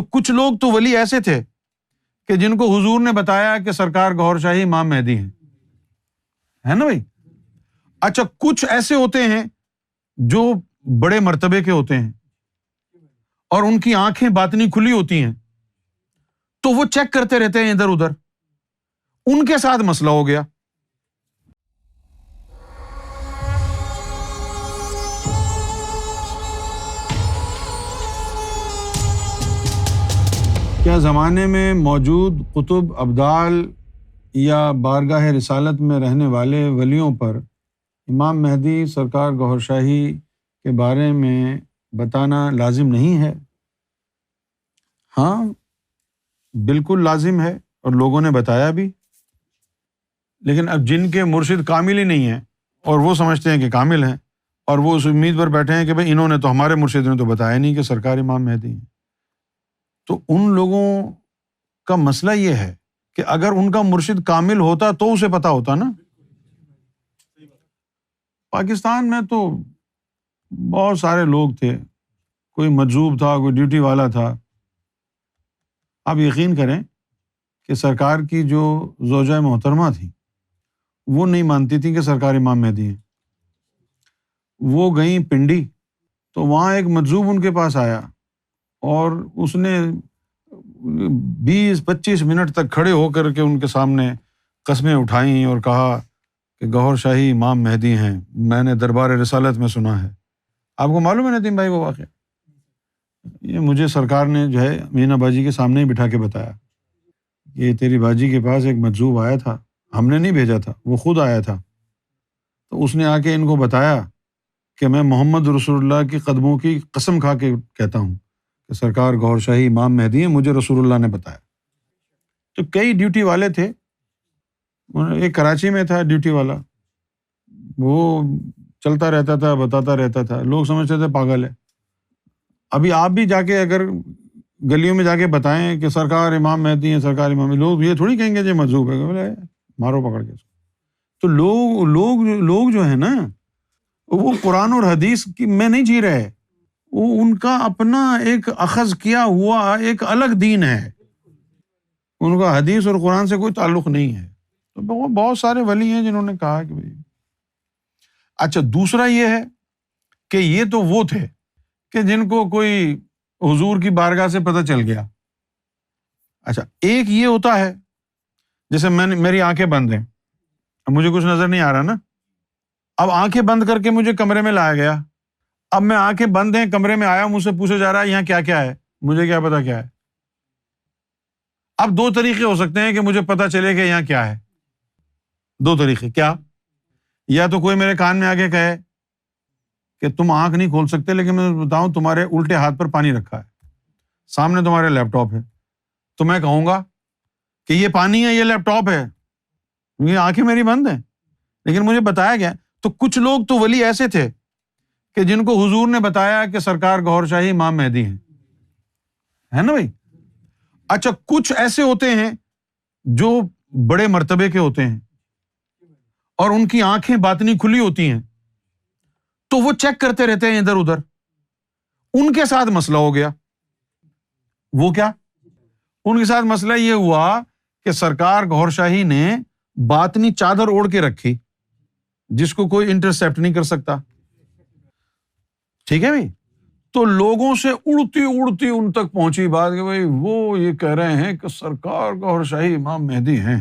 تو کچھ لوگ تو ولی ایسے تھے کہ جن کو حضور نے بتایا کہ سرکار گوھر شاہی امام مہدی ہیں، ہے نا بھائی؟ اچھا، کچھ ایسے ہوتے ہیں جو بڑے مرتبے کے ہوتے ہیں اور ان کی آنکھیں باطنی کھلی ہوتی ہیں، تو وہ چیک کرتے رہتے ہیں ادھر ادھر، ان کے ساتھ مسئلہ ہو گیا۔ کیا زمانے میں موجود قطب، ابدال یا بارگاہ رسالت میں رہنے والے ولیوں پر امام مہدی سرکار گوھر شاہی کے بارے میں بتانا لازم نہیں ہے؟ ہاں، بالکل لازم ہے، اور لوگوں نے بتایا بھی۔ لیکن اب جن کے مرشد کامل ہی نہیں ہیں اور وہ سمجھتے ہیں کہ کامل ہیں، اور وہ اس امید پر بیٹھے ہیں کہ بھئی انہوں نے تو، ہمارے مرشد نے تو بتایا نہیں کہ سرکار امام مہدی ہیں، تو ان لوگوں کا مسئلہ یہ ہے کہ اگر ان کا مرشد کامل ہوتا تو اسے پتا ہوتا نا۔ پاکستان میں تو بہت سارے لوگ تھے، کوئی مجذوب تھا، کوئی ڈیوٹی والا تھا۔ آپ یقین کریں کہ سرکار کی جو زوجہ محترمہ تھی وہ نہیں مانتی تھی کہ سرکار امام مہدی ہیں۔ وہ گئیں پنڈی، تو وہاں ایک مجذوب ان کے پاس آیا اور اس نے 20-25 منٹ تک کھڑے ہو کر کے ان کے سامنے قسمیں اٹھائیں اور کہا کہ گوھر شاہی امام مہدی ہیں، میں نے دربار رسالت میں سنا ہے۔ آپ کو معلوم ہے ندیم بھائی وہ واقعہ؟ یہ مجھے سرکار نے جو ہے مینا باجی کے سامنے ہی بٹھا کے بتایا کہ تیری باجی کے پاس ایک مجذوب آیا تھا، ہم نے نہیں بھیجا تھا، وہ خود آیا تھا، تو اس نے آ کے ان کو بتایا کہ میں محمد رسول اللہ کی قدموں کی قسم کھا کے کہتا ہوں کہ سرکار گوھر شاہی امام مہدی ہیں، مجھے رسول اللہ نے بتایا۔ تو کئی ڈیوٹی والے تھے، ایک کراچی میں تھا ڈیوٹی والا، وہ چلتا رہتا تھا، بتاتا رہتا تھا، لوگ سمجھتے تھے پاگل ہے۔ ابھی آپ بھی جا کے اگر گلیوں میں جا کے بتائیں کہ سرکار امام مہدی ہیں، سرکار امام، لوگ یہ تھوڑی کہیں گے یہ مجذوب ہے، بولے مارو پکڑ کے۔ تو لوگ جو ہے نا، وہ قرآن اور حدیث میں نہیں جی رہے، وہ ان کا اپنا ایک اخذ کیا ہوا ایک الگ دین ہے، ان کا حدیث اور قرآن سے کوئی تعلق نہیں ہے۔ تو بہت سارے ولی ہیں جنہوں نے کہا کہ بھائی۔ اچھا، دوسرا یہ ہے کہ یہ تو وہ تھے کہ جن کو کوئی حضور کی بارگاہ سے پتہ چل گیا۔ اچھا، ایک یہ ہوتا ہے جیسے میری آنکھیں بند ہیں، اب مجھے کچھ نظر نہیں آ رہا نا، اب آنکھیں بند کر کے مجھے کمرے میں لایا گیا، اب میں آنکھیں بند ہیں کمرے میں آیا، مجھ سے پوچھا جا رہا ہے یہاں کیا کیا ہے، مجھے کیا پتا کیا ہے۔ اب دو طریقے ہو سکتے ہیں کہ مجھے پتا چلے کہ یہاں کیا ہے، دو طریقے۔ کیا؟ یا تو کوئی میرے کان میں آ کے کہے کہ تم آنکھ نہیں کھول سکتے، لیکن میں بتاؤں تمہارے الٹے ہاتھ پر پانی رکھا ہے، سامنے تمہارے لیپ ٹاپ ہے، تو میں کہوں گا کہ یہ پانی ہے، یہ لیپ ٹاپ ہے، یہ آنکھیں میری بند ہیں، لیکن مجھے بتایا گیا۔ تو کچھ لوگ تو ولی ایسے تھے کہ جن کو حضور نے بتایا کہ سرکار گوھر شاہی امام مہدی ہیں، ہے نا بھائی؟ اچھا، کچھ ایسے ہوتے ہیں جو بڑے مرتبے کے ہوتے ہیں اور ان کی آنکھیں باطنی کھلی ہوتی ہیں، تو وہ چیک کرتے رہتے ہیں ادھر ادھر، ان کے ساتھ مسئلہ ہو گیا۔ وہ کیا؟ ان کے ساتھ مسئلہ یہ ہوا کہ سرکار گوھر شاہی نے باطنی چادر اوڑھ کے رکھی جس کو کوئی انٹرسیپٹ نہیں کر سکتا، ٹھیک ہے بھائی؟ تو لوگوں سے اڑتی اڑتی ان تک پہنچی بات کہ بھائی وہ یہ کہہ رہے ہیں کہ سرکار گوھر شاہی امام مہدی ہیں،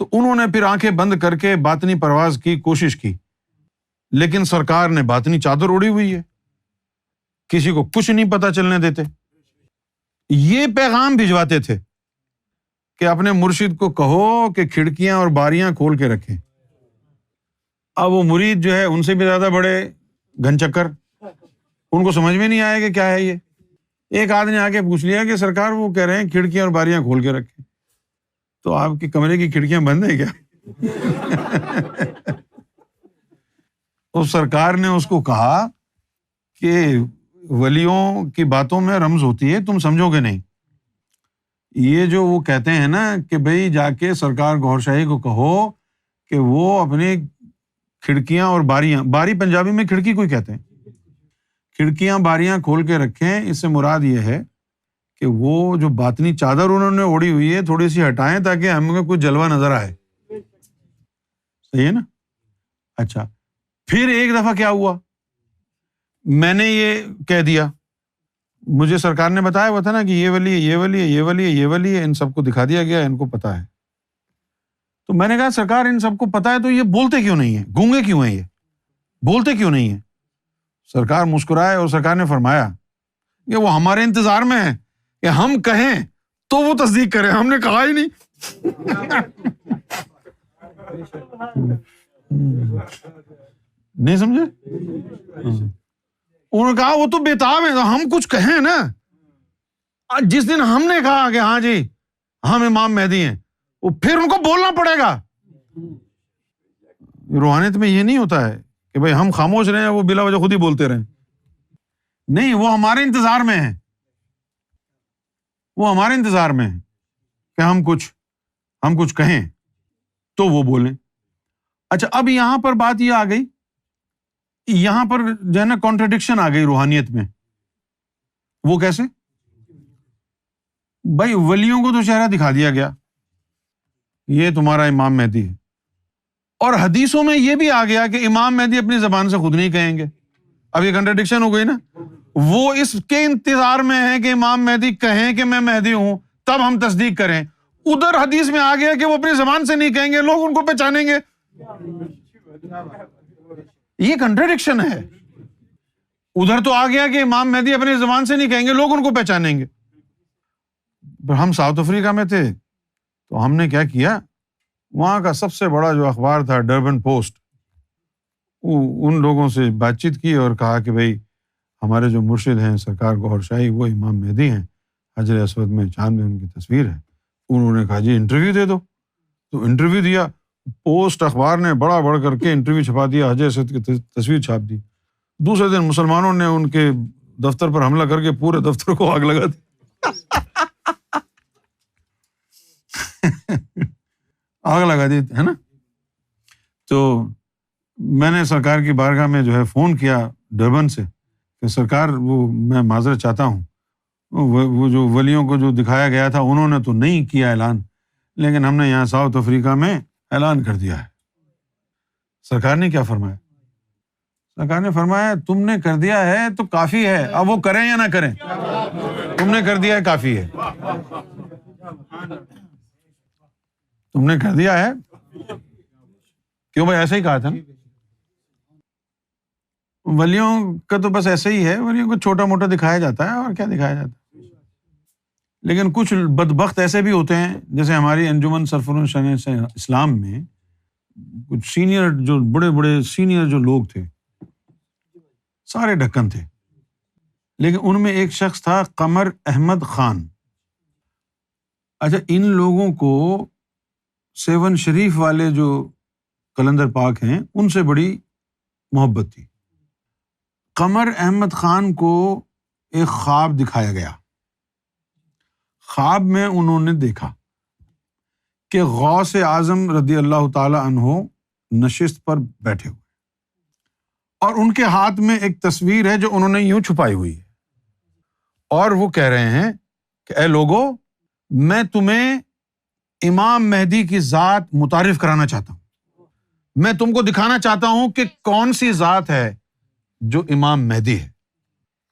تو انہوں نے پھر آنکھیں بند کر کے باطنی پرواز کی کوشش کی، لیکن سرکار نے باطنی چادر اوڑھی ہوئی ہے، کسی کو کچھ نہیں پتا چلنے دیتے۔ یہ پیغام بھجواتے تھے کہ اپنے مرشد کو کہو کہ کھڑکیاں اور باریاں کھول کے رکھیں۔ اب وہ مرید جو ہے ان سے بھی زیادہ بڑے گھن چکر، ان کو سمجھ میں نہیں آیا کہ کیا ہے یہ۔ ایک آدمی نے آ کے پوچھ لیا کہ سرکار وہ کہہ رہے ہیں کھڑکیاں اور باریاں کھول کے رکھیں، تو آپ کے کمرے کی کھڑکیاں بند ہیں کیا؟ اس سرکار نے اس کو کہا کہ ولیوں کی باتوں میں رمز ہوتی ہے، تم سمجھو گے نہیں۔ یہ جو وہ کہتے ہیں نا کہ بھئی جا کے سرکار گوھر شاہی کو کہو کہ وہ اپنی کھڑکیاں اور باریاں، باری پنجابی میں کھڑکی کو ہی کہتے ہیں، کھڑکیاں باریاں کھول کے رکھیں، اس سے مراد یہ ہے کہ وہ جو باطنی چادر انہوں نے اوڑھی ہوئی ہے تھوڑی سی ہٹائیں تاکہ ہمیں کوئی جلوہ نظر آئے. صحیح ہے نا؟ اچھا پھر ایک دفعہ کیا ہوا، میں نے یہ کہہ دیا، مجھے سرکار نے بتایا ہوا تھا نا کہ یہ ولی ہے، یہ ولی ہے، یہ ولی ہے، یہ ولی ہے، ان سب کو دکھا دیا گیا، ان کو پتا ہے. تو میں نے کہا سرکار ان سب کو پتا ہے تو یہ بولتے کیوں نہیں ہیں، گونگے کیوں ہیں، یہ بولتے کیوں نہیں ہیں؟ سرکار مسکرائے اور سرکار نے فرمایا کہ وہ ہمارے انتظار میں ہے کہ ہم کہیں تو وہ تصدیق کریں، ہم نے کہا ہی نہیں. نہیں سمجھے؟ انہوں نے کہا وہ تو بےتاب ہے، ہم کچھ کہیں نا. جس دن ہم نے کہا کہ ہاں جی ہم امام مہدی ہیں، وہ پھر ان کو بولنا پڑے گا. روحانیت میں یہ نہیں ہوتا ہے کہ بھائی ہم خاموش رہے ہیں وہ بلا وجہ خود ہی بولتے رہیں. نہیں، وہ ہمارے انتظار میں ہے، وہ ہمارے انتظار میں ہے کہ ہم کچھ کہیں تو وہ بولیں. اچھا اب یہاں پر بات یہ آ گئی، یہاں پر جو ہے نا کانٹرڈکشن آ گئی روحانیت میں. وہ کیسے؟ بھائی ولیوں کو تو چہرہ دکھا دیا گیا، یہ تمہارا امام مہدی ہے، اور حدیثوں میں یہ بھی آ گیا کہ امام مہدی اپنی زبان سے خود نہیں کہیں گے. اب یہ کنٹرڈکشن ہو گئی نا. وہ اس کے انتظار میں ہے کہ امام مہدی کہیں کہ میں مہدی ہوں تب ہم تصدیق کریں. ادھر حدیث میں آ گیا کہ وہ اپنی زبان سے نہیں کہیں گے، لوگ ان کو پہچانیں گے. یہ کنٹرڈکشن ہے. ادھر تو آ گیا کہ امام مہدی اپنی زبان سے نہیں کہیں گے، لوگ ان کو پہچانیں گے. ہم ساؤتھ افریقہ میں تھے تو ہم نے کیا کیا، وہاں کا سب سے بڑا جو اخبار تھا ڈربن پوسٹ، ان لوگوں سے بات چیت کی اور کہا کہ بھائی ہمارے جو مرشد ہیں سرکار گوھر شاہی وہ امام مہدی ہیں، حجر اسود میں چاند میں ان کی تصویر ہے. انہوں نے کہا جی انٹرویو دے دو. تو انٹرویو دیا، پوسٹ اخبار نے بڑا بڑھ کر کے انٹرویو چھپا دیا، حجر اسود کی تصویر چھاپ دی. دوسرے دن مسلمانوں نے ان کے دفتر پر حملہ کر کے پورے دفتر کو آگ لگا دی. آگ لگا دی ہے نا. تو میں نے سرکار کی بارگاہ میں جو ہے فون کیا ڈربن سے کہ سرکار وہ میں معذرت چاہتا ہوں، وہ جو ولیوں کو جو دکھایا گیا تھا انہوں نے تو نہیں کیا اعلان، لیکن ہم نے یہاں ساؤتھ افریقہ میں اعلان کر دیا ہے. سرکار نے کیا فرمایا؟ سرکار نے فرمایا تم نے کر دیا ہے تو کافی ہے، اب وہ کریں یا نہ کریں، تم نے کر دیا ہے کافی ہے. تم نے کر دیا ہے، کیوں بھائی ایسا ہی کہا تھا نا. ولیوں کا تو بس ایسا ہی ہے، ولیوں کو چھوٹا موٹا دکھایا جاتا ہے اور کیا دکھایا جاتا ہے. لیکن کچھ بدبخت ایسے بھی ہوتے ہیں، جیسے ہماری انجمن سرفراز شان اسلام میں کچھ سینئر جو بڑے سینئر جو لوگ تھے سارے ڈھکن تھے، لیکن ان میں ایک شخص تھا قمر احمد خان. اچھا ان لوگوں کو 7 شریف والے جو کلندر پاک ہیں ان سے بڑی محبت تھی. قمر احمد خان کو ایک خواب دکھایا گیا. خواب میں انہوں نے دیکھا کہ غوث اعظم رضی اللہ تعالی عنہ نشست پر بیٹھے ہوئے، اور ان کے ہاتھ میں ایک تصویر ہے جو انہوں نے یوں چھپائی ہوئی ہے، اور وہ کہہ رہے ہیں کہ اے لوگو میں تمہیں امام مہدی کی ذات متعارف کرانا چاہتا ہوں، میں تم کو دکھانا چاہتا ہوں کہ کون سی ذات ہے جو امام مہدی ہے.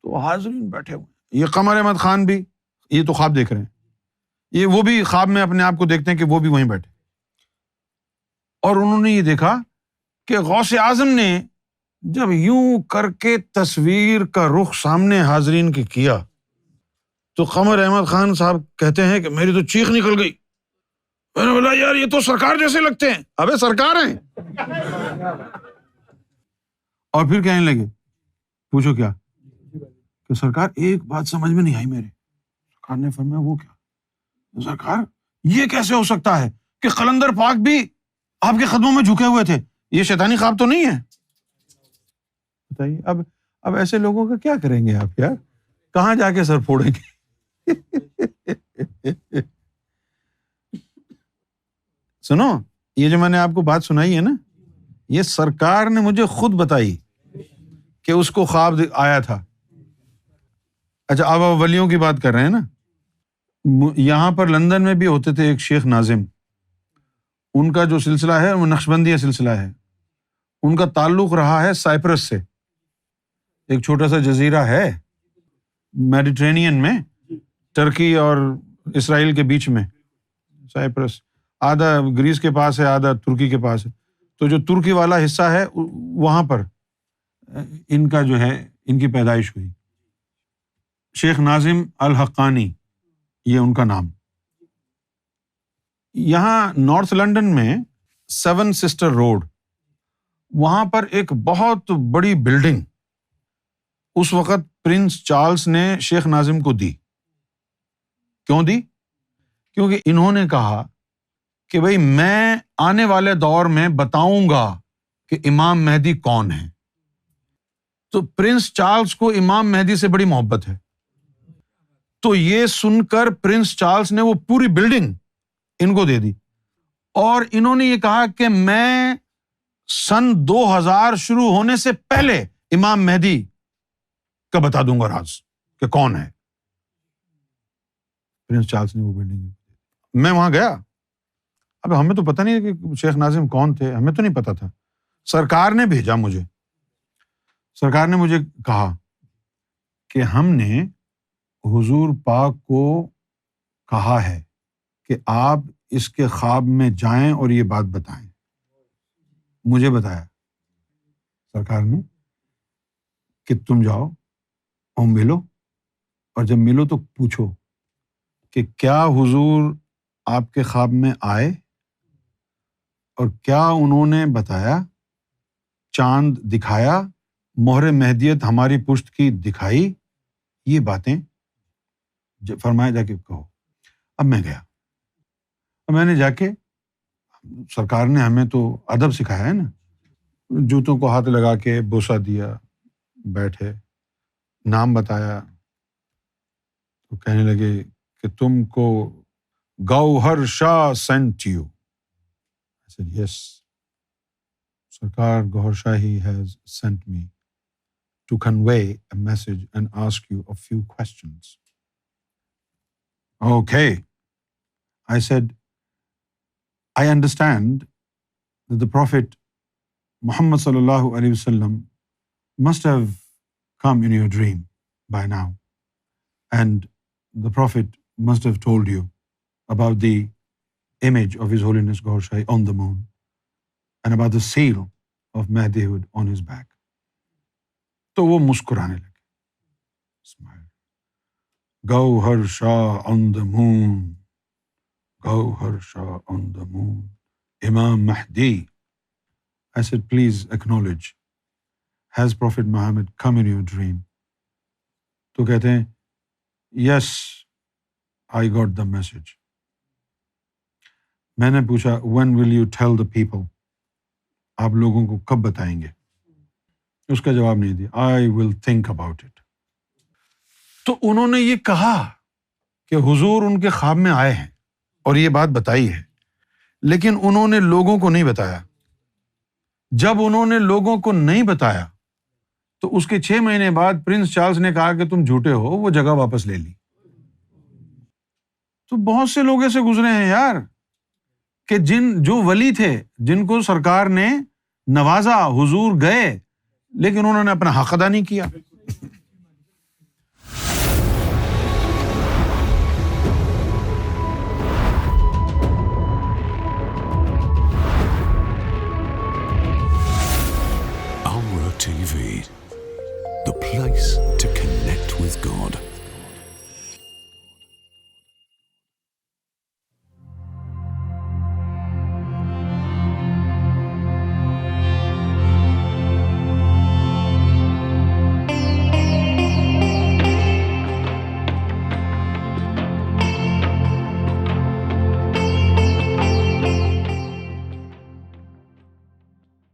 تو حاضرین بیٹھے ہوئے، یہ قمر احمد خان بھی یہ تو خواب دیکھ رہے ہیں، یہ وہ بھی خواب میں اپنے آپ کو دیکھتے ہیں کہ وہ بھی وہیں بیٹھے. اور انہوں نے یہ دیکھا کہ غوث اعظم نے جب یوں کر کے تصویر کا رخ سامنے حاضرین کے کیا تو قمر احمد خان صاحب کہتے ہیں کہ میری تو چیخ نکل گئی. میں نے بولا یار یہ تو سرکار جیسے لگتے ہیں. ابے سرکار ہیں. اور پھر کہنے لگے پوچھو کیا کہ سرکار ایک بات سمجھ میں نہیں آئی میرے. سرکار نے فرمایا وہ کیا؟ سرکار یہ کیسے ہو سکتا ہے کہ قلندر پاک بھی آپ کے قدموں میں جھکے ہوئے تھے، یہ شیطانی خواب تو نہیں ہے؟ بتائیے اب ایسے لوگوں کا کیا کریں گے آپ یار، کہاں جا کے سر پھوڑیں گے؟ سنو یہ جو میں نے آپ کو بات سنائی ہے نا، یہ سرکار نے مجھے خود بتائی کہ اس کو خواب آیا تھا. اچھا اب ولیوں کی بات کر رہے ہیں نا، یہاں پر لندن میں بھی ہوتے تھے ایک شیخ ناظم، ان کا جو سلسلہ ہے وہ نقشبندیہ سلسلہ ہے، ان کا تعلق رہا ہے سائپرس سے، ایک چھوٹا سا جزیرہ ہے میڈیٹرینین میں، ترکی اور اسرائیل کے بیچ میں، سائپرس آدھا گریس کے پاس ہے، آدھا ترکی کے پاس ہے، تو جو ترکی والا حصہ ہے وہاں پر ان کا جو ہے ان کی پیدائش ہوئی۔ شیخ ناظم الحقانی یہ ان کا نام۔ یہاں نارتھ لنڈن میں 7 سسٹر روڈ، وہاں پر ایک بہت بڑی بلڈنگ اس وقت پرنس چارلس نے شیخ ناظم کو دی۔ کیوں دی؟ کیونکہ انہوں نے کہا کہ بھائی میں آنے والے دور میں بتاؤں گا کہ امام مہدی کون ہے۔ تو پرنس چارلس کو امام مہدی سے بڑی محبت ہے، تو یہ سن کر پرنس چارلس نے وہ پوری بلڈنگ ان کو دے دی، اور انہوں نے یہ کہا کہ میں سن 2000 شروع ہونے سے پہلے امام مہدی کا بتا دوں گا راز کہ کون ہے۔ پرنس چارلس نے وہ بلڈنگ، میں وہاں گیا، اب ہمیں تو پتہ نہیں کہ شیخ ناظم کون تھے، ہمیں تو نہیں پتا تھا، سرکار نے بھیجا مجھے، سرکار نے مجھے کہا کہ ہم نے حضور پاک کو کہا ہے کہ آپ اس کے خواب میں جائیں اور یہ بات بتائیں۔ مجھے بتایا سرکار نے کہ تم جاؤ اور ملو، اور جب ملو تو پوچھو کہ کیا حضور آپ کے خواب میں آئے اور کیا انہوں نے بتایا، چاند دکھایا، مہر مہدیت ہماری پشت کی دکھائی، یہ باتیں فرمایا جا کے کہو۔ اب میں گیا، اب میں نے جا کے، سرکار نے ہمیں تو ادب سکھایا ہے نا، جوتوں کو ہاتھ لگا کے بوسہ دیا، بیٹھے، نام بتایا، تو کہنے لگے کہ تم کو Gohar Shah sent you. I said, yes, Sarkar Gohar Shahi has sent me to convey a message and ask you a few questions. Okay. I said, I understand that the Prophet Muhammad sallallahu alaihi wasallam must have come in your dream by now, and the Prophet must have told you about the image of His Holiness Gohar Shahi on the moon and about the seal of Mahdihood on his back. تو وہ مسکرانے لگے، Smile. Gohar Shah on the moon, Gohar Shah on the moon, Imam Mahdi. I said, please acknowledge, has Prophet Muhammad come in your dream? تو کہتے ہیں, yes, I got the message. میں نے پوچھا, when will you tell the people? آپ لوگوں کو کب بتائیں گے؟ اس کا جواب نہیں دیا. I will think about it. تو انہوں نے یہ کہا کہ حضور ان کے خواب میں آئے ہیں اور یہ بات بتائی ہے، لیکن انہوں نے لوگوں کو نہیں بتایا. جب انہوں نے لوگوں کو نہیں بتایا تو اس کے 6 مہینے بعد پرنس چارلس نے کہا کہ تم جھوٹے ہو، وہ جگہ واپس لے لی. تو بہت سے لوگ ایسے گزرے ہیں یار کہ جو ولی تھے، جن کو سرکار نے نوازا، حضور گئے، لیکن انہوں نے اپنا حق ادا نہیں کیا. Amra TV, the place to connect with God.